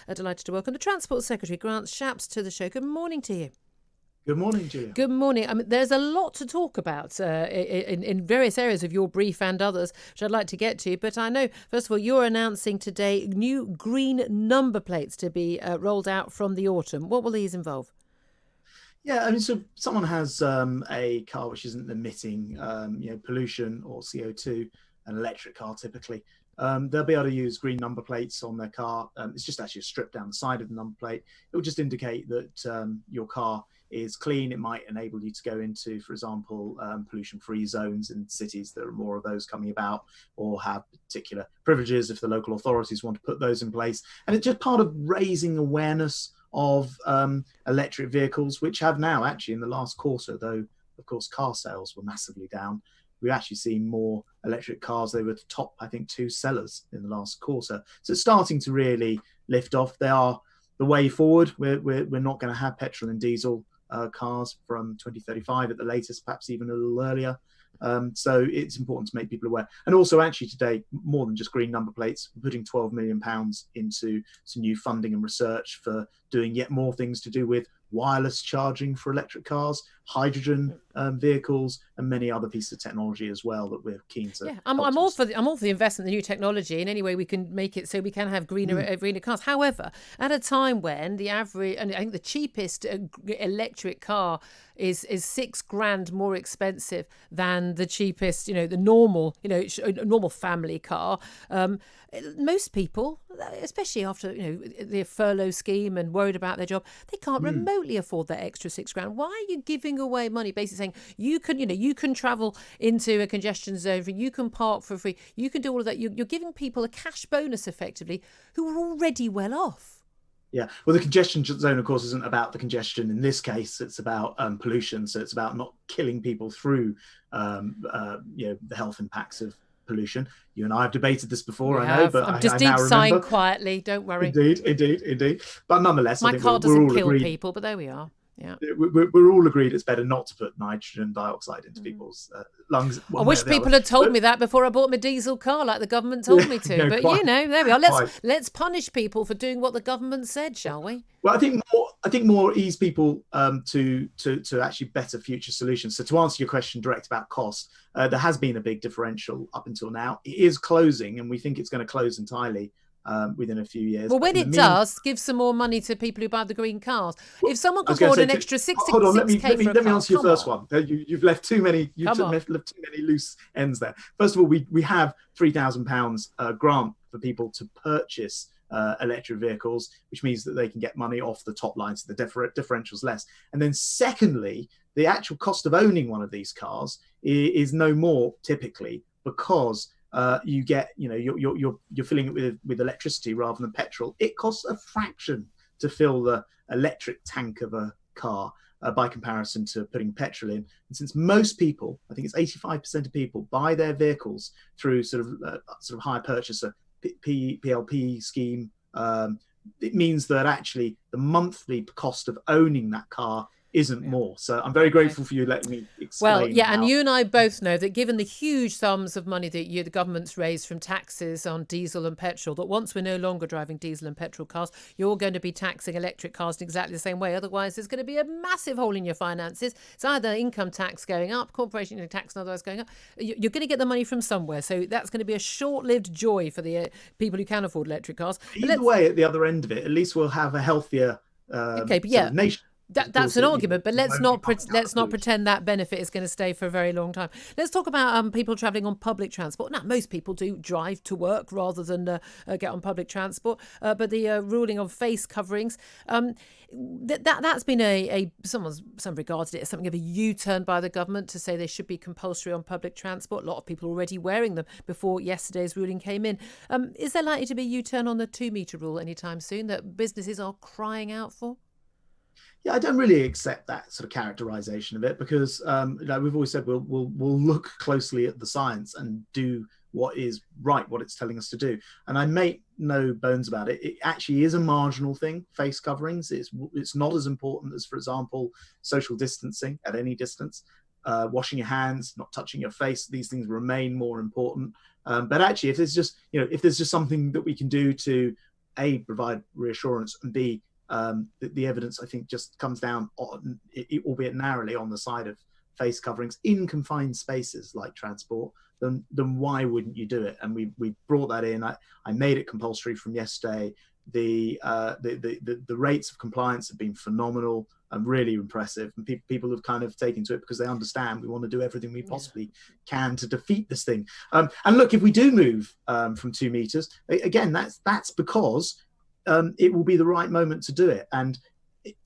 Delighted to welcome the Transport Secretary Grant Shapps to the show. Good morning to you. Good morning, Julia. Good morning. I mean, there's a lot to talk about in various areas of your brief and others, which I'd like to get to. But I know, first of all, you're announcing today new green number plates to be rolled out from the autumn. What will these involve? Yeah, I mean, so someone has a car which isn't emitting, pollution or CO2, an electric car typically. They'll be able to use green number plates on their car. It's just actually a strip down the side of the number plate. It will just indicate that your car is clean. It might enable you to go into, for example, pollution-free zones in cities. There are more of those coming about, or have particular privileges if the local authorities want to put those in place. And it's just part of raising awareness of electric vehicles, which have now actually in the last quarter, though of course car sales were massively down, we actually see more electric cars. They were the top, I think, 2 sellers in the last quarter. So it's starting to really lift off. They are the way forward. We're not going to have petrol and diesel cars from 2035 at the latest, perhaps even a little earlier. So it's important to make people aware. And also actually today, more than just green number plates, we're putting £12 million into some new funding and research for doing yet more things to do with wireless charging for electric cars, hydrogen vehicles, and many other pieces of technology as well that we're keen to. Yeah, I'm all for the investment in the new technology in any way we can make it so we can have greener cars. However, at a time when the average, and I think the cheapest electric car is £6,000 more expensive than the cheapest, the normal family car. Most people, especially after the furlough scheme and worried about their job, they can't remotely afford that extra £6,000. Why are you giving away money? Basically saying you can travel into a congestion zone, you can park for free, you can do all of that. You're giving people a cash bonus effectively who are already well off. Yeah, well, the congestion zone, of course, isn't about the congestion in this case. It's about pollution. So it's about not killing people through, the health impacts of pollution. You and I have debated this before, I know, but I'm just I deep now sighing remember. quietly. Don't worry. Indeed. But nonetheless, I My think car we're doesn't all kill agreed. people, but there we are. Yeah, we're all agreed it's better not to put nitrogen dioxide into people's lungs. I wish people had told me that before I bought my diesel car, like the government told me to. But there we are. Let's punish people for doing what the government said, shall we? Well, I think more ease people to actually better future solutions. So to answer your question direct about cost, there has been a big differential up until now. It is closing, and we think it's going to close entirely within a few years. Well, when it does, give some more money to people who buy the green cars. If someone can afford an extra 6K hold on, let me answer your first one. You've left too many. Left too many loose ends there. First of all, we have £3,000 grant for people to purchase electric vehicles, which means that they can get money off the top line, so the differential's less. And then secondly, the actual cost of owning one of these cars is no more typically, because you get, you're filling it with electricity rather than petrol. It costs a fraction to fill the electric tank of a car by comparison to putting petrol in. And since most people, I think it's 85% of people, buy their vehicles through sort of hire purchaser PLP scheme, it means that actually the monthly cost of owning that car isn't more. So I'm very grateful for you letting me explain. Well, yeah, and you and I both know that given the huge sums of money that the government's raised from taxes on diesel and petrol, that once we're no longer driving diesel and petrol cars, you're going to be taxing electric cars in exactly the same way. Otherwise, there's going to be a massive hole in your finances. It's either income tax going up, corporation tax and otherwise going up. You're going to get the money from somewhere. So that's going to be a short-lived joy for the people who can afford electric cars. Either way, at the other end of it, at least we'll have a healthier nation. That's an argument, but let's not pretend that benefit is going to stay for a very long time. Let's talk about people travelling on public transport. Now, most people do drive to work rather than get on public transport, but the ruling on face coverings, that's been some regarded it as something of a U-turn by the government to say they should be compulsory on public transport. A lot of people already wearing them before yesterday's ruling came in. Is there likely to be a U-turn on the 2-metre rule anytime soon that businesses are crying out for? Yeah, I don't really accept that sort of characterization of it, because we've always said we'll look closely at the science and do what is right, what it's telling us to do. And I make no bones about it. It actually is a marginal thing, face coverings. It's not as important as, for example, social distancing at any distance, washing your hands, not touching your face. These things remain more important. But actually, if there's just something that we can do to A, provide reassurance, and B, the evidence, I think, just comes down, albeit narrowly, on the side of face coverings in confined spaces like transport, then why wouldn't you do it? And we brought that in. I made it compulsory from yesterday. The rates of compliance have been phenomenal and really impressive, and people have kind of taken to it because they understand we want to do everything we possibly can to defeat this thing. And look, if we do move from 2 meters, again, that's because it will be the right moment to do it. And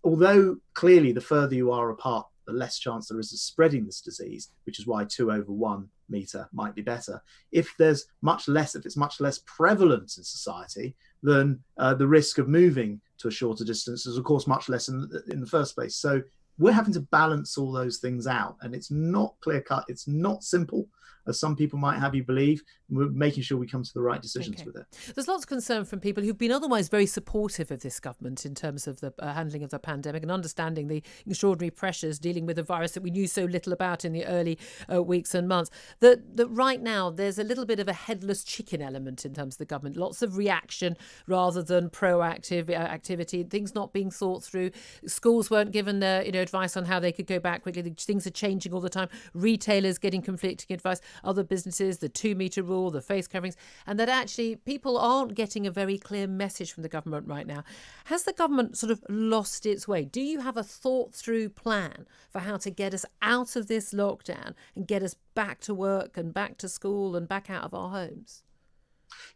although clearly the further you are apart, the less chance there is of spreading this disease, which is why 2/1 meter might be better. If it's much less prevalent in society, then the risk of moving to a shorter distance is, of course, much less in the first place. So we're having to balance all those things out, and it's not clear cut. It's not simple, as some people might have you believe. We're making sure we come to the right decisions with it. There's lots of concern from people who've been otherwise very supportive of this government in terms of the handling of the pandemic and understanding the extraordinary pressures dealing with a virus that we knew so little about in the early weeks and months. That right now there's a little bit of a headless chicken element in terms of the government. Lots of reaction rather than proactive activity. Things not being thought through. Schools weren't given their advice on how they could go back quickly. Things are changing all the time. Retailers getting conflicting advice. Other businesses, the 2-metre rule, the face coverings, and that actually people aren't getting a very clear message from the government right now. Has the government sort of lost its way? Do you have a thought through plan for how to get us out of this lockdown and get us back to work and back to school and back out of our homes?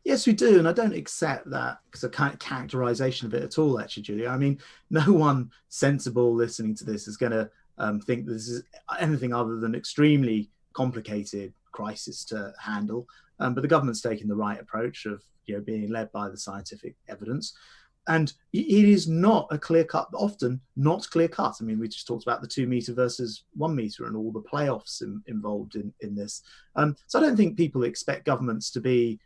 Yes, we do. And I don't accept that as a kind of characterization of it at all, actually, Julia. I mean, no one sensible listening to this is going to think this is anything other than extremely complicated crisis to handle, but the government's taking the right approach of being led by the scientific evidence, and it is not a clear cut, often not clear cut. I mean, we just talked about the 2 meter versus 1 meter and all the playoffs involved in this. So I don't think people expect governments to be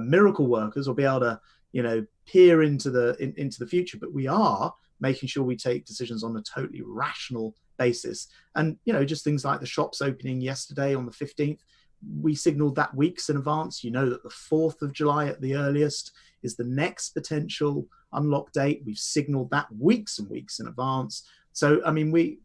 miracle workers or be able to peer into the future, but we are making sure we take decisions on a totally rational basis. And just things like the shops opening yesterday on the 15th, we signaled that weeks in advance. That the 4th of July at the earliest is the next potential unlock date. We've signaled that weeks and weeks in advance. So I mean, we're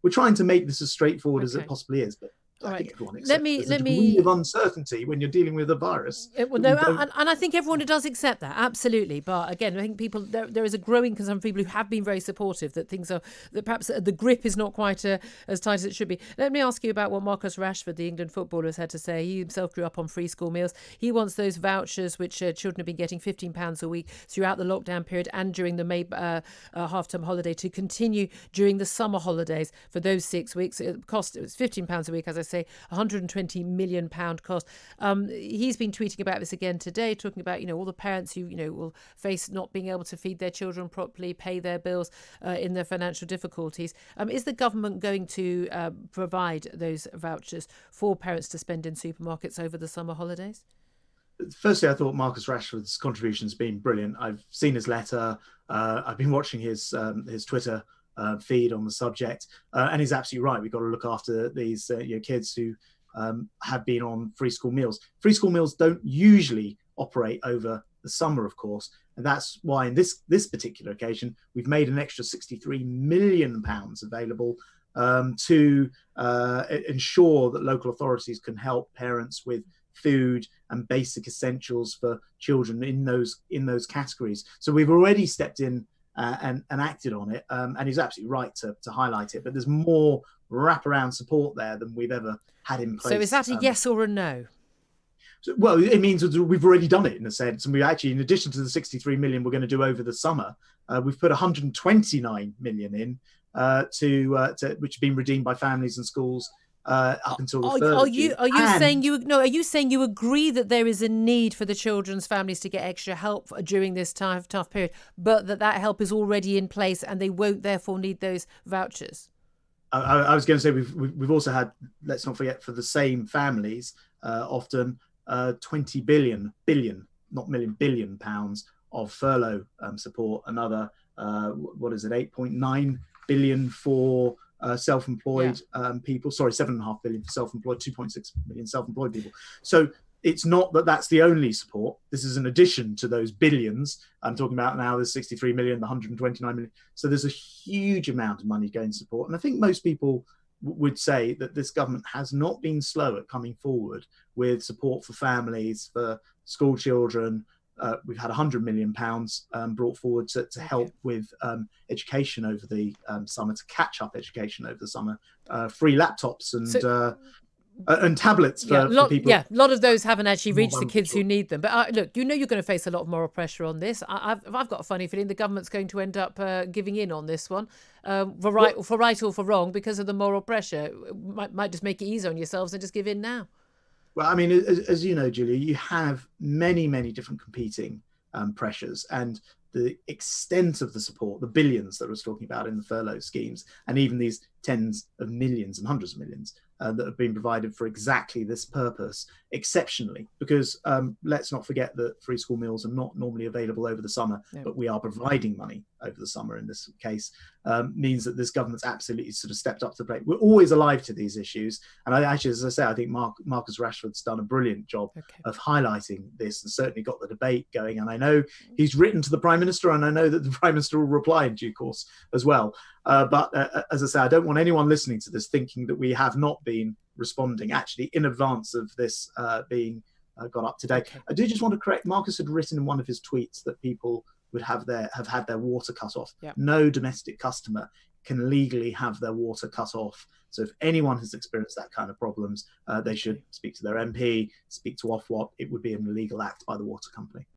trying to make this as straightforward as it possibly is, but I think everyone accepts there's a degree of uncertainty when you're dealing with a virus. And I think everyone does accept that, absolutely. But again, I think there is a growing concern from people who have been very supportive that perhaps the grip is not quite as tight as it should be. Let me ask you about what Marcus Rashford, the England footballer, has had to say. He himself grew up on free school meals. He wants those vouchers, which children have been getting £15 a week throughout the lockdown period and during the May half-term holiday, to continue during the summer holidays for those 6 weeks. It was £15 a week, as I say, £120 million cost. He's been tweeting about this again today, talking about all the parents who will face not being able to feed their children properly, pay their bills in their financial difficulties. Is the government going to provide those vouchers for parents to spend in supermarkets over the summer holidays? Firstly, I thought Marcus Rashford's contribution has been brilliant. I've seen his letter. I've been watching his Twitter feed on the subject, and he's absolutely right. We've got to look after these kids who have been on free school meals. Free school meals don't usually operate over the summer, of course, and that's why in this particular occasion we've made an extra £63 million available to ensure that local authorities can help parents with food and basic essentials for children in those categories. So we've already stepped in and acted on it, and he's absolutely right to highlight it. But there's more wraparound support there than we've ever had in place. So is that a yes or a no? Well, it means we've already done it in a sense, and we actually, in addition to the 63 million we're going to do over the summer, we've put 129 million in to which have been redeemed by families and schools up until the 3rd of June. Are you saying you agree that there is a need for the children's families to get extra help during this tough period, but that help is already in place and they won't therefore need those vouchers? I was going to say we've also had, let's not forget, for the same families, often 20 billion pounds of furlough support. Another 8.9 billion for self-employed people. Sorry, 7.5 billion for self-employed, 2.6 million self-employed people. So it's not that that's the only support. This is an addition to those billions. I'm talking about now there's 63 million, the 129 million. So there's a huge amount of money going to support. And I think most people would say that this government has not been slow at coming forward with support for families, for school children. We've had £100 million brought forward to help with education over the summer, to catch up education over the summer, free laptops and tablets for people. Yeah, a lot of those haven't actually reached the kids who need them. But look, you're going to face a lot of moral pressure on this. I've got a funny feeling the government's going to end up giving in on this one, for right or for wrong, because of the moral pressure. Might just make it easier on yourselves and just give in now. Well, I mean, as you know, Julia, you have many, many different competing pressures, and the extent of the support, the billions that I was talking about in the furlough schemes, and even these tens of millions and hundreds of millions that have been provided for exactly this purpose, exceptionally, because let's not forget that free school meals are not normally available over the summer, but we are providing money over the summer in this case, means that this government's absolutely sort of stepped up to the plate. We're always alive to these issues. And I actually, as I say, I think Marcus Rashford's done a brilliant job of highlighting this, and certainly got the debate going. And I know he's written to the Prime Minister, and I know that the Prime Minister will reply in due course as well. But as I say, I don't want anyone listening to this thinking that we have not been responding actually in advance of this being got up today. I do just want to correct, Marcus had written in one of his tweets that people would have had their water cut off. No domestic customer can legally have their water cut off. So if anyone has experienced that kind of problems, they should speak to their MP, speak to Ofwat. It would be an illegal act by the water company.